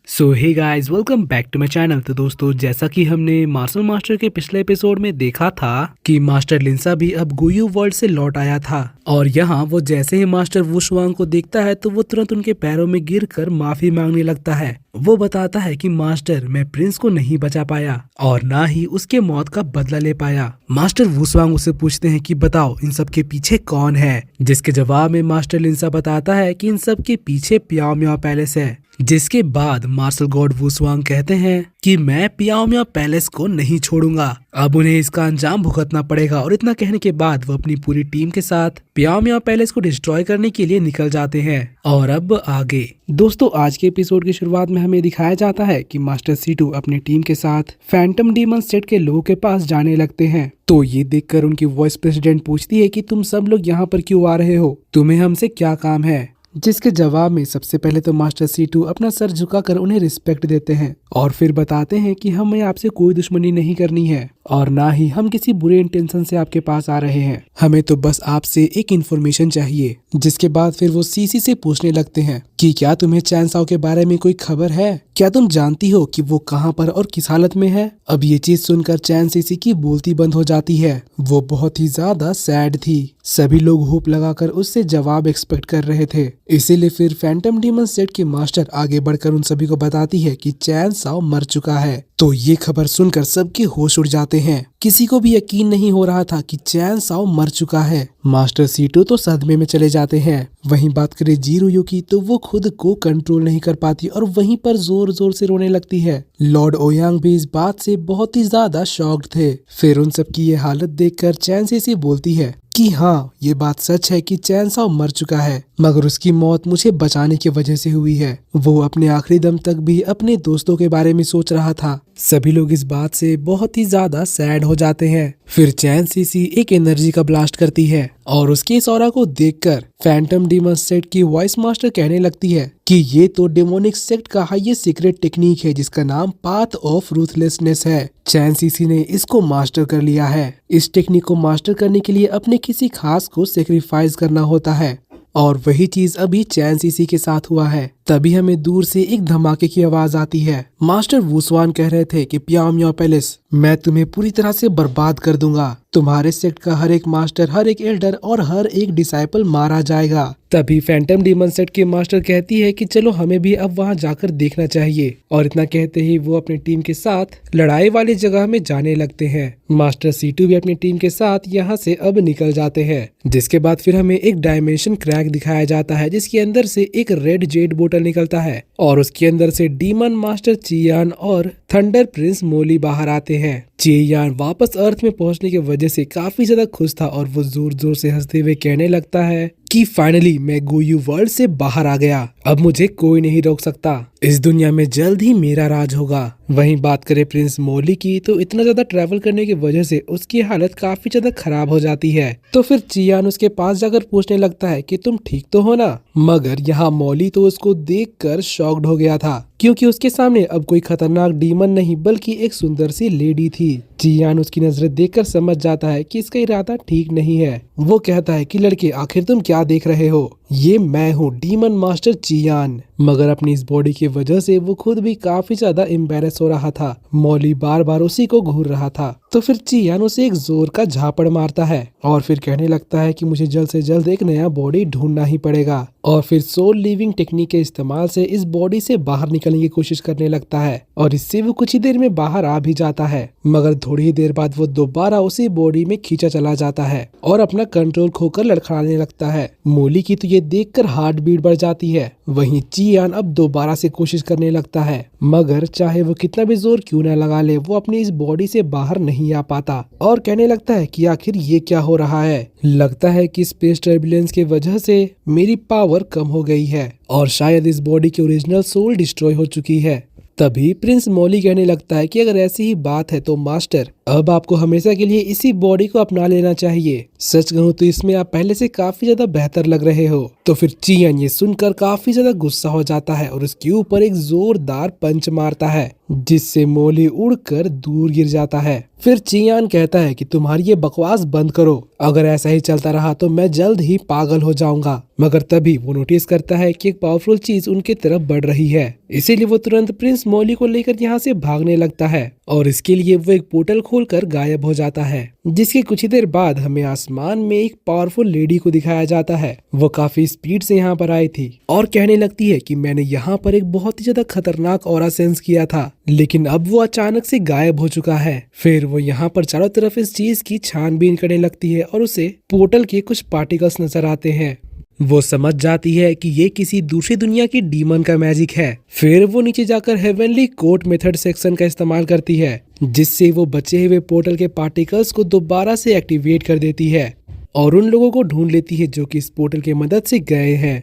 So hey guys, welcome back to my channel. तो दोस्तों, जैसा कि हमने मार्शल मास्टर के पिछले एपिसोड में देखा था कि मास्टर लिंसा भी अब गुयू वर्ल्ड से लौट आया था और यहाँ वो जैसे ही मास्टर वुशवांग को देखता है तो वो तुरंत उनके पैरों में गिरकर माफी मांगने लगता है। वो बताता है कि मास्टर, मैं प्रिंस को नहीं बचा पाया और ना ही उसके मौत का बदला ले पाया। मास्टर वुशवांग उससे पूछते हैं कि बताओ इन सब के पीछे कौन है, जिसके जवाब में मास्टर लिंसा बताता है कि इन सब के पीछे प्याओ म्याओ पैलेस है। जिसके बाद मार्शल गॉड वुशवांग कहते हैं कि मैं प्याओ म्याओ पैलेस को नहीं छोड़ूंगा, अब उन्हें इसका अंजाम भुगतना पड़ेगा। और इतना कहने के बाद वो अपनी पूरी टीम के साथ प्याओ म्याओ पैलेस को डिस्ट्रॉय करने के लिए निकल जाते हैं। और अब आगे दोस्तों, आज के एपिसोड की शुरुआत में हमें दिखाया जाता है कि मास्टर C2 अपनी टीम के साथ फैंटम डीमन सेट के लोगों के पास जाने लगते हैं। तो ये देखकर उनकी वॉइस प्रेसिडेंट पूछती है कि तुम सब लोग यहाँ पर क्यों आ रहे हो, तुम्हें हमसे क्या काम है। जिसके जवाब में सबसे पहले तो मास्टर C2 अपना सर झुकाकर उन्हें रिस्पेक्ट देते हैं और फिर बताते हैं कि हमें आपसे कोई दुश्मनी नहीं करनी है और ना ही हम किसी बुरे इंटेंशन से आपके पास आ रहे हैं, हमें तो बस आपसे एक इन्फॉर्मेशन चाहिए। जिसके बाद फिर वो सीसी से पूछने लगते हैं कि क्या तुम्हें चैन साओ के बारे में कोई खबर है, क्या तुम जानती हो कि वो कहाँ पर और किस हालत में है। अब ये चीज सुनकर चैन सीसी की बोलती बंद हो जाती है। वो बहुत ही ज्यादा सैड थी। सभी लोग होप लगाकर उससे जवाब एक्सपेक्ट कर रहे थे। इसीलिए फिर फैंटम डीमन सेट की मास्टर आगे बढ़कर उन सभी को बताती है कि चैन साओ मर चुका है। तो ये खबर सुनकर सबके होश उड़ जाते हैं। किसी को भी यकीन नहीं हो रहा था कि चैन साओ मर चुका है। मास्टर C2 तो सदमे में चले जाते हैं। वहीं बात करें जीरुयो की तो वो खुद को कंट्रोल नहीं कर पाती और वहीं पर जोर जोर से रोने लगती है। लॉर्ड ओयांग भी इस बात से बहुत ही ज्यादा शॉक्ड थे। फिर उन सब की ये हालत देखकर चैन सीसी बोलती है कि हाँ, ये बात सच है कि चैन साओ मर चुका है, मगर उसकी मौत मुझे बचाने की वजह से हुई है। वो अपने आखिरी दम तक भी अपने दोस्तों के बारे में सोच रहा था। सभी लोग इस बात से बहुत ही ज्यादा सैड हो जाते हैं। फिर चैन सीसी एक एनर्जी का ब्लास्ट करती है और उसके इस ऑरा को देखकर फैंटम डीमन सेट की वॉइस मास्टर कहने लगती है कि ये तो डेमोनिक सेक्ट का हाईएस्ट सीक्रेट टेक्निक है जिसका नाम पाथ ऑफ रूथलेसनेस है। चैन सीसी ने इसको मास्टर कर लिया है। इस टेक्निक को मास्टर करने के लिए अपने किसी खास को सेक्रीफाइस करना होता है और वही चीज अभी चैन सीसी के साथ हुआ है। तभी हमें दूर से एक धमाके की आवाज आती है। मास्टर वुशवान कह रहे थे कि प्याओ म्याओ पैलेस, मैं तुम्हें पूरी तरह से बर्बाद कर दूंगा। तुम्हारे सेक्ट का हर एक मास्टर, हर एक एल्डर और हर एक डिसाइपल मारा जाएगा। तभी फैंटम डीमन सेट की मास्टर कहती है कि चलो हमें भी अब वहां जाकर देखना चाहिए। और इतना कहते ही वो अपनी टीम के साथ लड़ाई वाली जगह में जाने लगते हैं। मास्टर C2 भी अपनी टीम के साथ यहाँ से अब निकल जाते हैं। जिसके बाद फिर हमें एक डायमेंशन क्रैक दिखाया जाता है जिसके अंदर से एक रेड जेड बोतल निकलता है और उसके अंदर से डीमन मास्टर चियान और थंडर प्रिंस मोली बाहर आते हैं। चियान वापस अर्थ में पहुंचने की वजह से काफी ज्यादा खुश था और वो जोर जोर से हंसते हुए कहने लगता है कि फाइनली मैं गुयू वर्ल्ड से बाहर आ गया, अब मुझे कोई नहीं रोक सकता। इस दुनिया में जल्द ही मेरा राज होगा। वहीं बात करें प्रिंस मोली की तो इतना ज्यादा ट्रैवल करने की वजह से उसकी हालत काफी ज्यादा खराब हो जाती है। तो फिर चियान उसके पास जाकर पूछने लगता है कि तुम ठीक तो हो ना। मगर यहाँ मोली तो उसको देखकर शॉक्ड हो गया था क्योंकि उसके सामने अब कोई खतरनाक डीमन नहीं बल्कि एक सुंदर सी लेडी थी। चियान उसकी नजरें देखकर समझ जाता है कि इसका इरादा ठीक नहीं है। वो कहता है कि लड़के, आखिर तुम क्या देख रहे हो, ये मैं हूँ डीमन मास्टर चियान। मगर अपनी इस बॉडी की वजह से वो खुद भी काफी ज्यादा एम्बेरस हो रहा था। मौली बार बार उसी को घूर रहा था। तो फिर चियान उसे एक जोर का झापड़ मारता है और फिर कहने लगता है कि मुझे जल्द से जल्द एक नया बॉडी ढूंढना ही पड़ेगा। और फिर सोल लिविंग टेक्निक के इस्तेमाल से इस बॉडी से बाहर निकलने की कोशिश करने लगता है और इससे वो कुछ ही देर में बाहर आ भी जाता है। मगर थोड़ी ही देर बाद वो दोबारा उसी बॉडी में खींचा चला जाता है और अपना कंट्रोल खोकर लड़खड़ाने लगता है। मोली की तो ये देखकर हार्ट बीट बढ़ जाती है। वहीं चियान अब दोबारा से कोशिश करने लगता है, मगर चाहे वो कितना भी जोर क्यों न लगा ले, वो अपनी इस बॉडी से बाहर नहीं आ पाता और कहने लगता है कि आखिर ये क्या हो रहा है। लगता है कि स्पेस टर्बुलेंस की वजह से मेरी पावर कम हो गई है और शायद इस बॉडी की ओरिजिनल सोल डिस्ट्रॉय हो चुकी है। तभी प्रिंस मोली कहने लगता है कि अगर ऐसी ही बात है तो मास्टर, अब आपको हमेशा के लिए इसी बॉडी को अपना लेना चाहिए। सच कहूँ तो इसमें आप पहले से काफी ज्यादा बेहतर लग रहे हो। तो फिर चियान ये सुनकर काफी ज्यादा गुस्सा हो जाता है और उसके ऊपर एक जोरदार पंच मारता है जिससे मोली उड़कर दूर गिर जाता है। फिर चियान कहता है कि तुम्हारी ये बकवास बंद करो, अगर ऐसा ही चलता रहा तो मैं जल्द ही पागल हो जाऊंगा। मगर तभी वो नोटिस करता है कि एक पावरफुल चीज उनके तरफ बढ़ रही है, इसीलिए वो तुरंत प्रिंस मोली को लेकर यहाँ से भागने लगता है और इसके लिए वो एक पोर्टल खोलकर गायब हो जाता है। जिसके कुछ ही देर बाद हमें आसमान में एक पावरफुल लेडी को दिखाया जाता है। वो काफी स्पीड से यहाँ पर आई थी और कहने लगती है कि मैंने यहाँ पर एक बहुत ही ज्यादा खतरनाक ऑरा सेंस किया था, लेकिन अब वो अचानक से गायब हो चुका है। फिर वो यहाँ पर चारों तरफ इस चीज की छानबीन करने लगती है और उसे पोर्टल के कुछ पार्टिकल्स नजर आते हैं। वो समझ जाती है कि ये किसी दूसरी दुनिया की डीमन का मैजिक है। फिर वो नीचे जाकर हेवनली कोड मेथड सेक्शन का इस्तेमाल करती है, जिससे वो बचे हुए पोर्टल के पार्टिकल्स को दोबारा से एक्टिवेट कर देती है और उन लोगों को ढूंढ लेती है जो कि इस पोर्टल की मदद से गए हैं।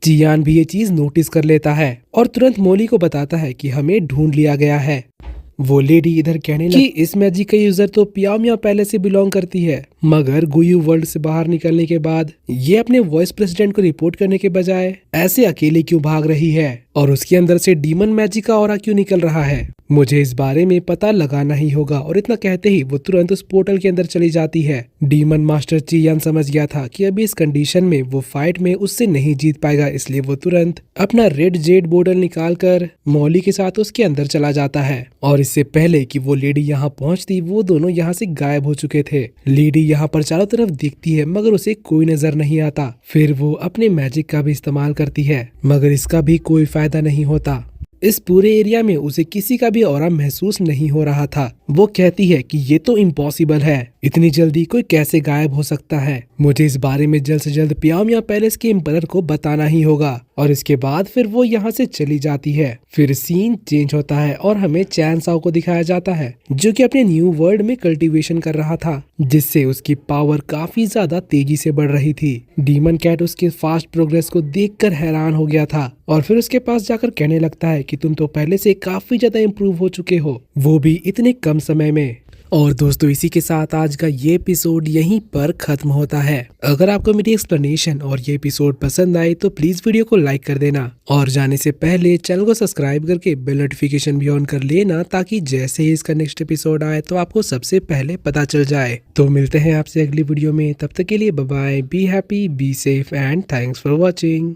चियान भी ये चीज नोटिस कर लेता है और तुरंत मोली को बताता है कि हमें ढूंढ लिया गया है। वो लेडी इधर कहने लगी कि इस मैजिक का यूजर तो पियामिया पहले से बिलोंग करती है, मगर गुयू वर्ल्ड से बाहर निकलने के बाद ये अपने वॉइस प्रेसिडेंट को रिपोर्ट करने के बजाय ऐसे अकेले क्यों भाग रही है और उसके अंदर से डीमन मैजिक का ऑरा क्यों निकल रहा है। मुझे इस बारे में पता लगाना ही होगा। और इतना कहते ही वो तुरंत उस पोर्टल के अंदर चली जाती है। डीमन मास्टर चियान समझ गया था कि अभी इस कंडीशन में वो फाइट में उससे नहीं जीत पाएगा, इसलिए वो तुरंत अपना रेड जेड बोतल निकाल कर मौली के साथ उसके अंदर चला जाता है। और इससे पहले कि वो लेडी यहाँ पहुँचती वो दोनों यहाँ से गायब हो चुके थे। लेडी यहाँ पर चारों तरफ दिखती है मगर उसे कोई नजर नहीं आता। फिर वो अपने मैजिक का भी इस्तेमाल करती है मगर इसका भी कोई फायदा नहीं होता। इस पूरे एरिया में उसे किसी का भी ऑरा महसूस नहीं हो रहा था। वो कहती है कि ये तो इम्पॉसिबल है, इतनी जल्दी कोई कैसे गायब हो सकता है। मुझे इस बारे में जल्द से जल्द पियामिया पैलेस के एम्परर को बताना ही होगा। और इसके बाद फिर वो यहाँ से चली जाती है। फिर सीन चेंज होता है और हमें चैन साओ को दिखाया जाता है जो कि अपने न्यू वर्ल्ड में कल्टीवेशन कर रहा था, जिससे उसकी पावर काफी ज्यादा तेजी से बढ़ रही थी। डीमन कैट उसके फास्ट प्रोग्रेस को देखकर हैरान हो गया था और फिर उसके पास जाकर कहने लगता है कि तुम तो पहले से काफी ज्यादा इम्प्रूव हो चुके हो, वो भी इतने कम समय में। और दोस्तों इसी के साथ आज का ये एपिसोड यहीं पर खत्म होता है। अगर आपको मेरी एक्सप्लेनेशन और ये एपिसोड पसंद आए तो प्लीज वीडियो को लाइक कर देना और जाने से पहले चैनल को सब्सक्राइब करके बेल नोटिफिकेशन भी ऑन कर लेना, ताकि जैसे ही इसका नेक्स्ट एपिसोड आए तो आपको सबसे पहले पता चल जाए। तो मिलते हैं आपसे अगली वीडियो में, तब तक के लिए bye bye, be happy, be safe and thanks for watching.